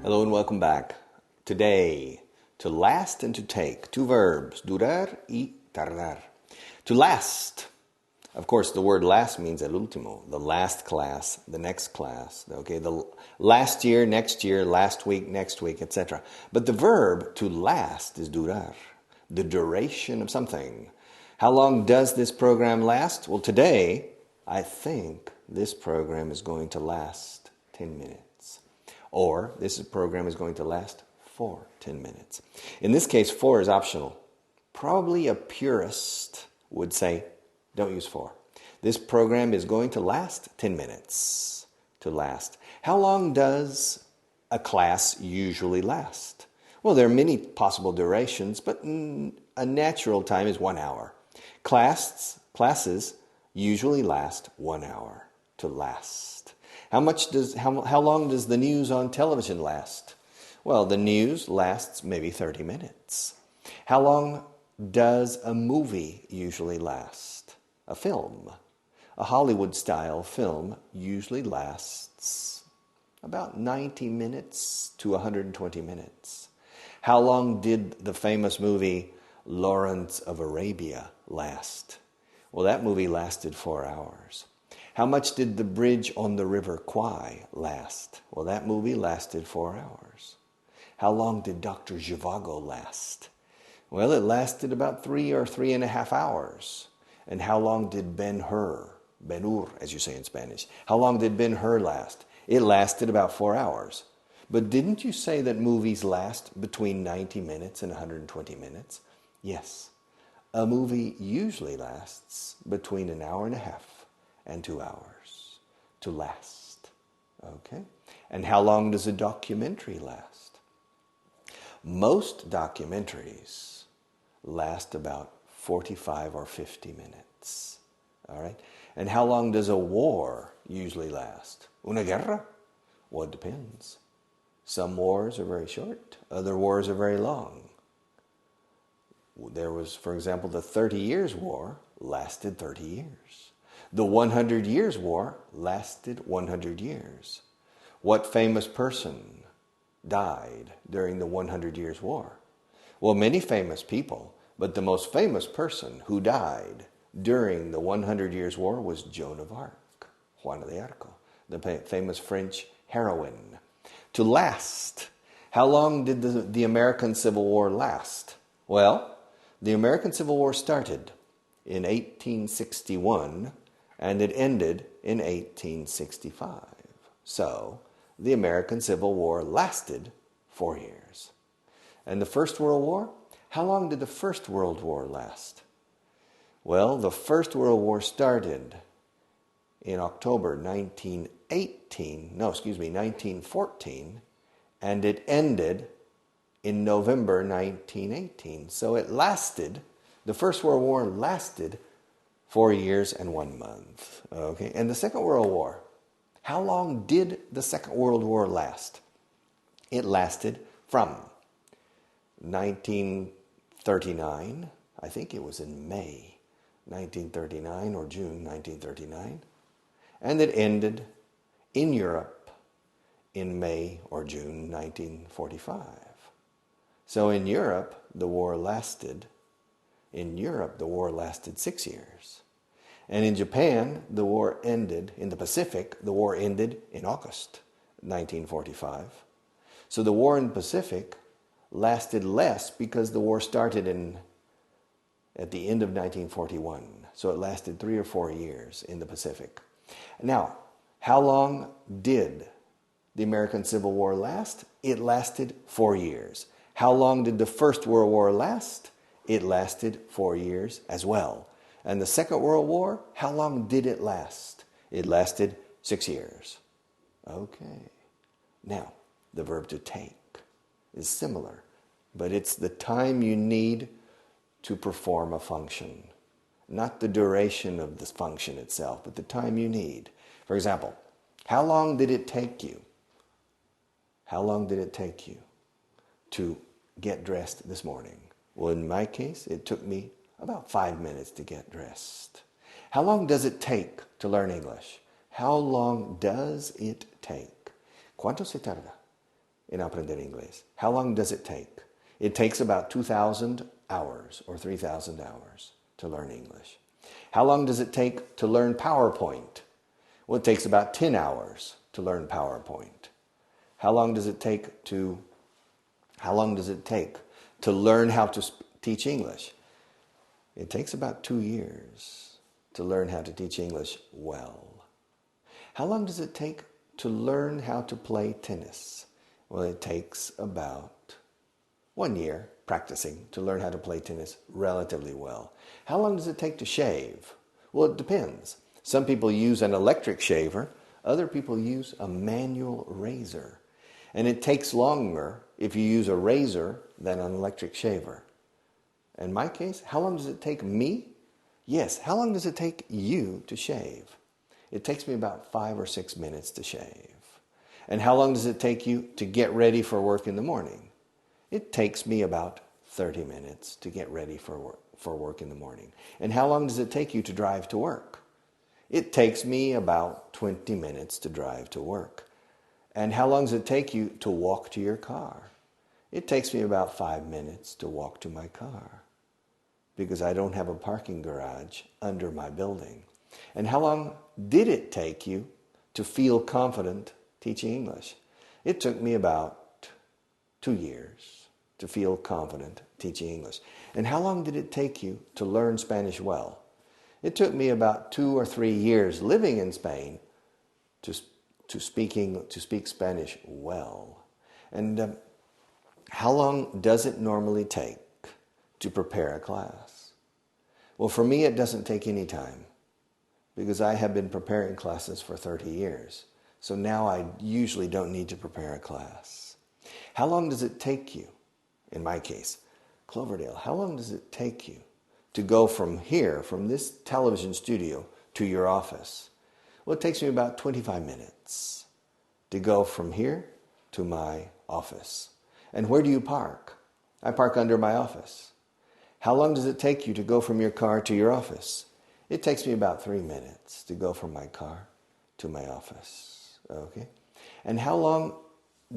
Hello and welcome back. Today, to last and to take. Two verbs, durar y tardar. To last. Of course, the word last means el último, the last class, the next class, okay, the last year, next year, last week, next week, etc. But the verb to last is durar, the duration of something. How long does this program last? Well, today, I think this program is going to last 10 minutes. Or this program is going to last for 10 minutes. In this case, for is optional. Probably a purist would say, don't use for. This program is going to last 10 minutes. To last. How long does a class usually last? Well, there are many possible durations, but a natural time is 1 hour. Classes usually last 1 hour. To last. How long does the news on television last? Well, the news lasts maybe 30 minutes. How long does a movie usually last? A film. A Hollywood-style film usually lasts about 90 minutes to 120 minutes. How long did the famous movie Lawrence of Arabia last? Well, that movie lasted 4 hours. How much did the bridge on the River Kwai last? Well, that movie lasted 4 hours. How long did Dr. Zhivago last? Well, it lasted about 3 or 3.5 hours. And how long did Ben-Hur, as you say in Spanish, how long did Ben-Hur last? It lasted about 4 hours. But didn't you say that movies last between 90 minutes and 120 minutes? Yes. A movie usually lasts between an hour and a half and 2 hours. To last. Okay? And how long does a documentary last? Most documentaries last about 45 or 50 minutes. All right? And how long does a war usually last? Una guerra? Well, it depends. Some wars are very short. Other wars are very long. There was, for example, the 30 Years' War lasted 30 years. The 100 Years' War lasted 100 years. What famous person died during the 100 Years' War? Well, many famous people, but the most famous person who died during the 100 Years' War was Joan of Arc, Juana de Arco, the famous French heroine. To last. How long did the American Civil War last? Well, the American Civil War started in 1861 and it ended in 1865. So, the American Civil War lasted 4 years. And the First World War? How long did the First World War last? Well, the First World War started in October 1914, and it ended in November 1918. So it lasted, the First World War lasted 4 years and 1 month. Okay, and the Second World War. How long did the Second World War last? It lasted from 1939, I think it was in May 1939 or June 1939, and it ended in Europe in May or June 1945. So in Europe, the war lasted 6 years. And in Japan, the war ended, in the Pacific, the war ended in August 1945. So the war in the Pacific lasted less because the war started at the end of 1941. So it lasted 3 or 4 years in the Pacific. Now, how long did the American Civil War last? It lasted 4 years. How long did the First World War last? It lasted 4 years as well. And the Second World War, how long did it last? It lasted 6 years. Okay. Now, the verb to take is similar, but it's the time you need to perform a function. Not the duration of the function itself, but the time you need. For example, how long did it take you? How long did it take you to get dressed this morning? Well, in my case, it took me about 5 minutes to get dressed. How long does it take to learn English? How long does it take? ¿Cuánto se tarda? en aprender inglés? How long does it take? It takes about 2,000 hours or 3,000 hours to learn English. How long does it take to learn PowerPoint? Well, it takes about 10 hours to learn PowerPoint. How long does it take to learn how to teach English? It takes about 2 years to learn how to teach English well. How long does it take to learn how to play tennis? Well, it takes about 1 year practicing to learn how to play tennis relatively well. How long does it take to shave? Well, it depends. Some people use an electric shaver. Other people use a manual razor. And it takes longer if you use a razor than an electric shaver. In my case, how long does it take me? Yes, how long does it take you to shave? It takes me about 5 or 6 minutes to shave. And how long does it take you to get ready for work in the morning? It takes me about 30 minutes to get ready for work in the morning. And how long does it take you to drive to work? It takes me about 20 minutes to drive to work. And how long does it take you to walk to your car? It takes me about 5 minutes to walk to my car because I don't have a parking garage under my building. And how long did it take you to feel confident teaching English? It took me about 2 years to feel confident teaching English. And how long did it take you to learn Spanish well? It took me about 2 or 3 years living in Spain to speak Spanish well. And how long does it normally take to prepare a class? Well, for me, it doesn't take any time because I have been preparing classes for 30 years. So now I usually don't need to prepare a class. How long does it take you, in my case, Cloverdale, how long does it take you to go from here, from this television studio, to your office? Well, it takes me about 25 minutes to go from here to my office. And where do you park? I park under my office. How long does it take you to go from your car to your office? It takes me about 3 minutes to go from my car to my office. Okay? And how long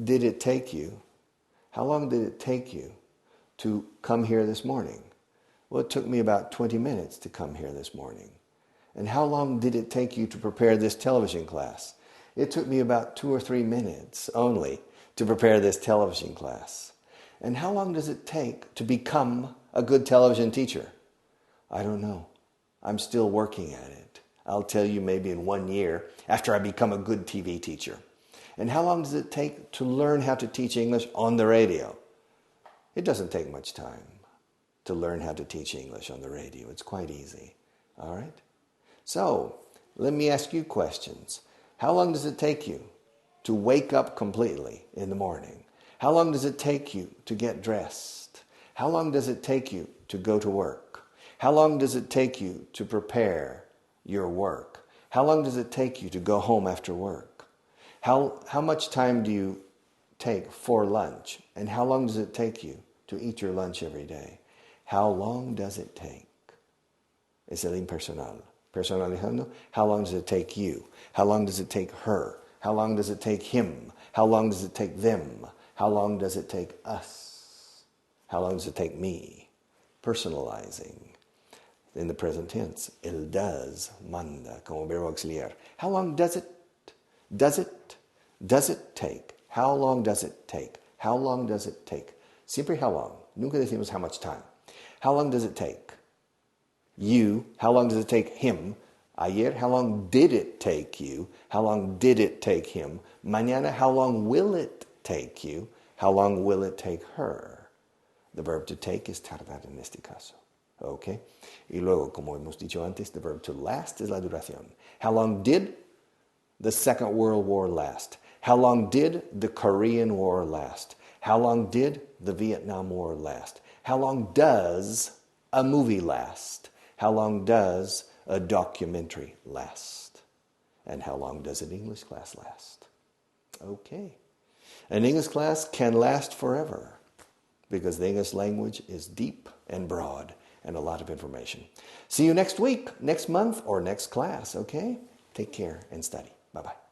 did it take you? How long did it take you to come here this morning? Well, it took me about 20 minutes to come here this morning. And how long did it take you to prepare this television class? It took me about 2 or 3 minutes only to prepare this television class. And how long does it take to become a good television teacher? I don't know. I'm still working at it. I'll tell you maybe in 1 year after I become a good TV teacher. And how long does it take to learn how to teach English on the radio? It doesn't take much time to learn how to teach English on the radio. It's quite easy. All right? So, let me ask you questions. How long does it take you to wake up completely in the morning? How long does it take you to get dressed? How long does it take you to go to work? How long does it take you to prepare your work? How long does it take you to go home after work? How much time do you take for lunch? And how long does it take you to eat your lunch every day? How long does it take? Es el impersonal. Personalizando, how long does it take you? How long does it take her? How long does it take him? How long does it take them? How long does it take us? How long does it take me? Personalizing. In the present tense, el does, manda, como verbo auxiliar. How long does it take? How long does it take? How long does it take? Siempre how long. Nunca decimos how much time. How long does it take? You, how long does it take him? Ayer, how long did it take you? How long did it take him? Mañana, how long will it take you? How long will it take her? The verb to take is tardar en este caso. Okay? Y luego, como hemos dicho antes, the verb to last is la duración. How long did the Second World War last? How long did the Korean War last? How long did the Vietnam War last? How long does a movie last? How long does a documentary last? And how long does an English class last? Okay. An English class can last forever because the English language is deep and broad and a lot of information. See you next week, next month, or next class, okay? Take care and study. Bye-bye.